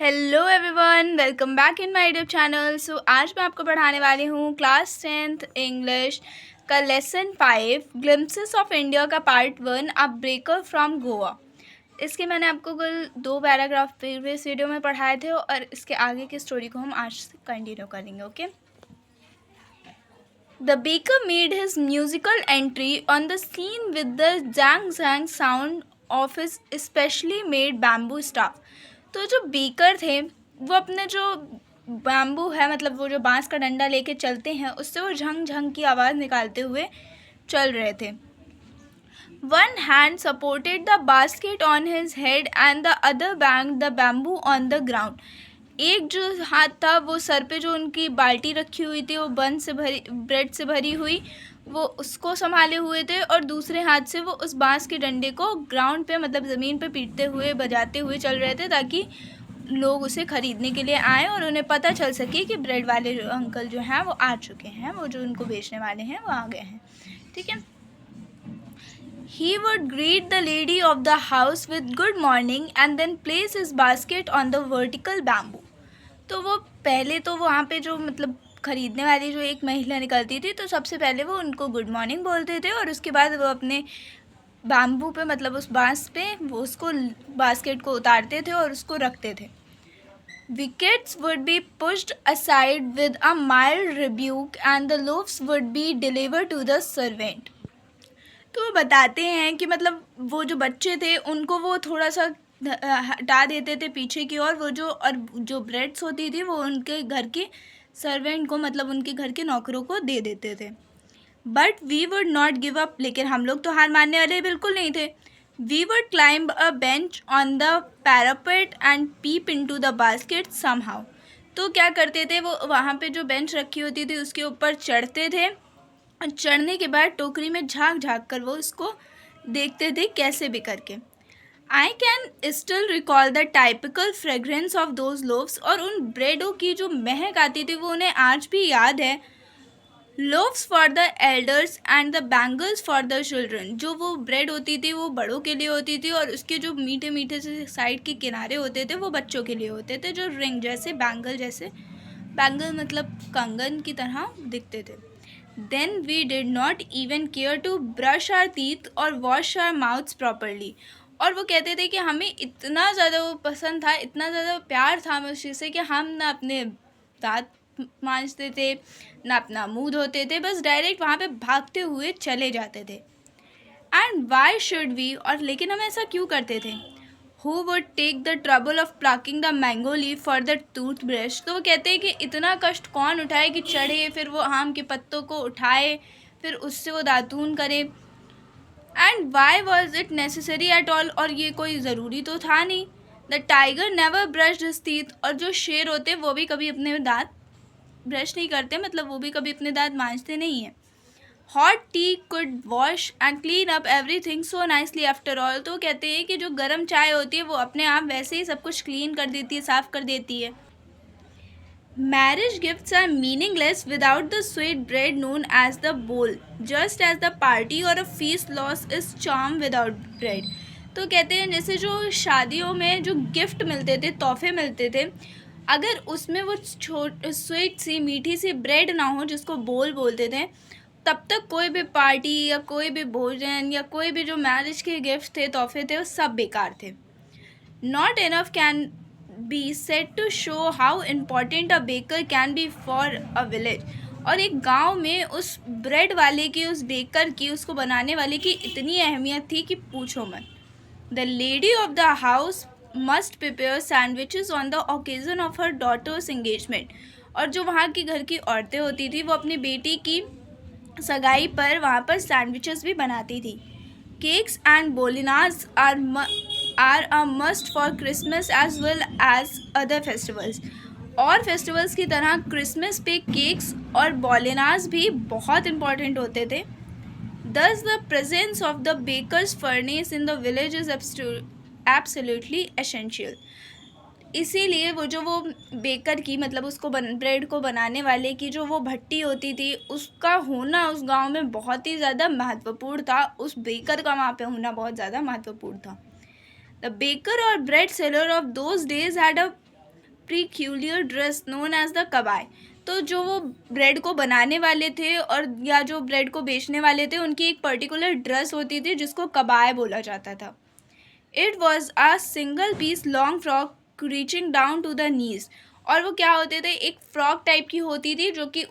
Hello everyone, welcome back in my YouTube channel. So आज मैं आपको पढ़ाने वाली हूँ क्लास 10th इंग्लिश का लेसन 5 ग्लिम्पसेस ऑफ इंडिया का part 1 a breaker from Goa. इसके मैंने आपको कल 2 पैराग्राफ प्रीवियस वीडियो में पढ़ाए थे और इसके आगे की स्टोरी को हम आज से कंटिन्यू करेंगे। Okay. The baker made his musical entry on the scene with the jang jang sound of his specially made bamboo staff. तो जो बेकर थे वो अपने जो बैम्बू है, मतलब वो जो बांस का डंडा लेके चलते हैं, उससे वो झंग झंग की आवाज़ निकालते हुए चल रहे थे। One hand supported the basket on his head and the other bang the bamboo on the ground. एक जो हाथ था वो सर पे जो उनकी बाल्टी रखी हुई थी, वो बन से भरी ब्रेड से भरी हुई, वो उसको संभाले हुए थे और दूसरे हाथ से वो उस बांस के डंडे को ग्राउंड पे, मतलब ज़मीन पे पीटते हुए बजाते हुए चल रहे थे, ताकि लोग उसे ख़रीदने के लिए आए और उन्हें पता चल सके कि ब्रेड वाले अंकल जो हैं वो आ चुके हैं, वो जो उनको बेचने वाले हैं वो आ गए हैं। ठीक है। He would greet the lady of the house with good morning and then place his basket on the vertical bamboo. तो वो पहले तो वहाँ पे जो मतलब ख़रीदने वाली जो एक महिला निकलती थी, तो सबसे पहले वो उनको गुड मॉर्निंग बोलते थे और उसके बाद वो अपने बैम्बू पे, मतलब उस बांस पे, वो उसको बास्केट को उतारते थे और उसको रखते थे। Wickets would be pushed aside with a mild rebuke and the loaves would be delivered to the servant. तो वो बताते हैं कि मतलब वो जो बच्चे थे उनको वो थोड़ा सा हटा देते थे पीछे की ओर, वो जो ब्रेड्स होती थी वो उनके घर के सर्वेंट को, मतलब उनके घर के नौकरों को दे देते थे। But we would not give up, लेकिन हम लोग तो हार मानने वाले बिल्कुल नहीं थे। We would climb a bench on the parapet and peep into the basket somehow. तो क्या करते थे, वो वहाँ पे जो बेंच रखी होती थी उसके ऊपर चढ़ते थे और चढ़ने के बाद टोकरी में झाँक झाँक कर वो उसको देखते थे कैसे भी करके। I can still recall the typical fragrance of those loaves. और उन ब्रेडों की जो महक आती थी वो उन्हें आज भी याद है। Loaves for the elders and the bangles for the children. जो वो ब्रेड होती थी वो बड़ों के लिए होती थी और उसके जो मीठे मीठे से साइड के किनारे होते थे वो बच्चों के लिए होते थे, जो रिंग जैसे, बैंगल मतलब कंगन की तरह दिखते थे। Then we did not even care to brush our teeth or wash our mouths properly. और वो कहते थे कि हमें इतना ज़्यादा वो पसंद था, इतना ज़्यादा प्यार था हमें उस चीज़ से कि हम ना अपने दांत मांजते थे ना अपना मुंह धोते थे, बस डायरेक्ट वहाँ पे भागते हुए चले जाते थे। एंड वाई शुड वी, और लेकिन हम ऐसा क्यों करते थे। Who would take the trouble of plucking the mango leaf for the toothbrush? तो वो कहते हैं कि इतना कष्ट कौन उठाए कि चढ़े, फिर वो आम के पत्तों को उठाए, फिर उससे वो दातून करे। And why was it necessary at all, और ये कोई ज़रूरी तो था नहीं। The tiger never brushed his teeth, और जो शेर होते वो भी कभी अपने दांत ब्रश नहीं करते, मतलब वो भी कभी अपने दांत मांजते नहीं हैं। Hot T could wash and clean up everything so nicely after all. तो कहते हैं कि जो गर्म चाय होती है वो अपने आप वैसे ही सब कुछ क्लीन कर देती है, साफ़ कर देती है। Marriage gifts are meaningless without the sweet bread known as the bol, just as the party or a feast loss is charm without bread. तो कहते हैं जैसे जो शादियों में जो गिफ्ट मिलते थे, तोहफे मिलते थे, अगर उसमें वो स्वीट सी मीठी सी ब्रेड ना हो जिसको बोल बोलते थे, तब तक कोई भी पार्टी या कोई भी भोजन या कोई भी जो मैरिज के गिफ्ट थे, तोहफे थे, वो सब बेकार थे। Not enough can be said to show how important a baker can be for a village. और एक गांव में उस ब्रेड वाले की, उस बेकर की, उसको बनाने वाले की इतनी अहमियत थी कि पूछो मत। The lady of the house must prepare sandwiches on the occasion of her daughter's engagement. और जो वहाँ की घर की औरतें होती थी वो अपनी बेटी की सगाई पर वहाँ पर सैंडविचेस भी बनाती थी। केक्स एंड बोलिनाज are a must for Christmas as well as other festivals. और फेस्टिवल्स की तरह क्रिसमस पे केक्स और बोलिनाज भी बहुत इम्पॉर्टेंट होते थे। Thus the presence of the baker's furnace in the village is absolutely essential. इसीलिए वो बेकर की, मतलब उसको ब्रेड को बनाने वाले की जो वो भट्टी होती थी, उसका होना उस गांव में बहुत ही ज़्यादा महत्वपूर्ण था। उस बेकर का वहाँ पे होना बहुत ज़्यादा महत्वपूर्ण था। द बेकर और bread seller of those days had a peculiar dress known as the कबाय। तो जो वो ब्रेड को बनाने वाले थे और या जो ब्रेड को बेचने वाले थे, उनकी एक पर्टिकुलर ड्रेस होती थी जिसको कबाय बोला जाता था। It was a single piece long frock reaching down to the knees. और वो क्या होते थे, एक फ्रॉक टाइप की होती थी जो कि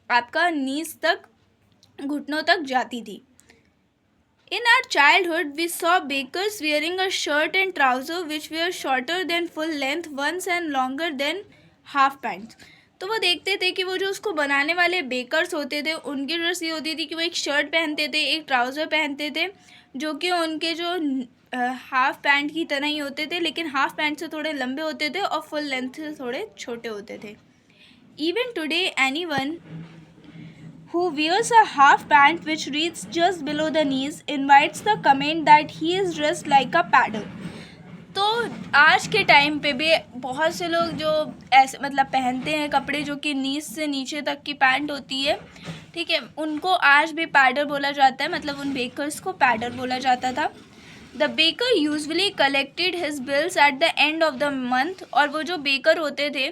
आपका नीज तक, घुटनों तक जाती थी। In our childhood, we saw bakers wearing a shirt and trouser which were shorter than full length ones and longer than half pants। तो वो देखते थे कि वो जो उसको बनाने वाले बेकर्स होते थे, उनकी ड्रेस ये होती थी कि वो एक शर्ट पहनते थे, एक ट्राउज़र पहनते थे, जो कि उनके जो हाफ पैंट की तरह ही होते थे, लेकिन हाफ पैंट से थोड़े लंबे होते थे और फुल लेंथ से थोड़े छोटे होते थे। Even today, anyone who wears a half pant which reaches just below the knees invites the comment that he is dressed like a paddle। तो आज के टाइम पे भी बहुत से लोग जो ऐसे मतलब पहनते हैं कपड़े जो कि नीज से नीचे तक की पैंट होती है, ठीक है, उनको आज भी पैडल बोला जाता है, मतलब उन बेकर्स को पैडल बोला जाता था। The baker usually collected his bills at the end of the month. और वो जो बेकर होते थे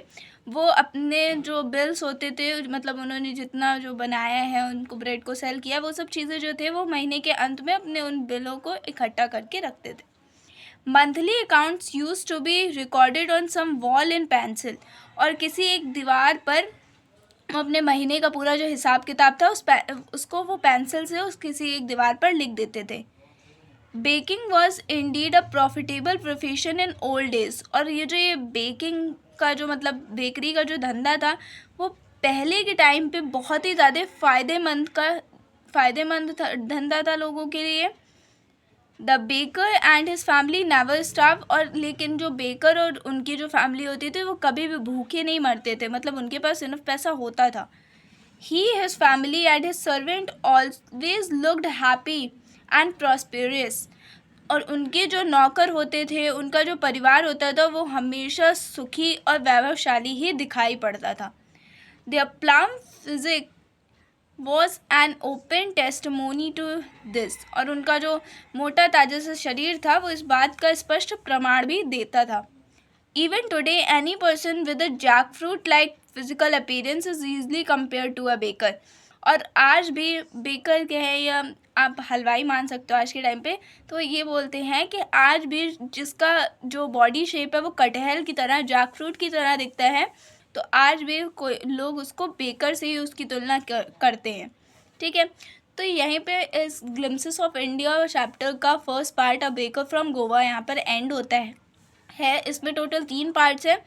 वो अपने जो बिल्स होते थे, मतलब उन्होंने जितना जो बनाया है, उनको ब्रेड को सेल किया, वो सब चीज़ें जो थे वो महीने के अंत में अपने उन बिलों को इकट्ठा करके रखते थे। Monthly accounts use to be recorded on some wall in pencil. और किसी एक दीवार पर अपने महीने का पूरा जो हिसाब किताब था उसको वो पेंसिल से किसी एक दीवार पर लिख देते थे। Baking was indeed a profitable profession in old days. और ये बेकिंग का जो मतलब बेकरी का जो धंधा था वो पहले के टाइम पे बहुत ही ज़्यादा फ़ायदेमंद धंधा था लोगों के लिए। The baker and his family never starve. और लेकिन जो बेकर और उनकी जो फैमिली होती थी वो कभी भी भूखे नहीं मरते थे, मतलब उनके पास इनफ पैसा होता था। He, his family and his servant always looked happy and prosperous. और उनके जो नौकर होते थे, उनका जो परिवार होता था, वो हमेशा सुखी और वैभवशाली ही दिखाई पड़ता था। Their plump physique was an open testimony to this. और उनका जो मोटा ताजा सा शरीर था वो इस बात का स्पष्ट प्रमाण भी देता था। Even today any person with a jackfruit like physical appearance is easily compare to a baker. और आज भी बेकर के हैं या आप हलवाई मान सकते हो आज के टाइम पे, तो ये बोलते हैं कि आज भी जिसका जो बॉडी शेप है वो कटहल की तरह, जैक फ्रूट की तरह दिखता है, तो आज भी कोई लोग उसको बेकर से ही उसकी तुलना करते हैं। ठीक है, तो यहीं पे इस ग्लिम्सेस ऑफ इंडिया चैप्टर का first part a baker from Goa यहाँ पर एंड होता है। इसमें टोटल 3 पार्ट्स है।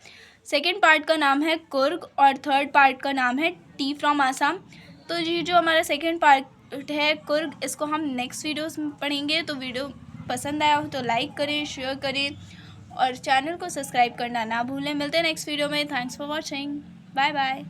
सेकेंड पार्ट का नाम है कुर्ग और थर्ड पार्ट का नाम है टी फ्रॉम आसाम। तो ये जो हमारा सेकेंड पार्ट है कुर्ग, इसको हम नेक्स्ट वीडियोस में पढ़ेंगे। तो वीडियो पसंद आया हो तो लाइक करें, शेयर करें और चैनल को सब्सक्राइब करना ना भूलें। मिलते हैं नेक्स्ट वीडियो में। Thanks for watching, bye bye.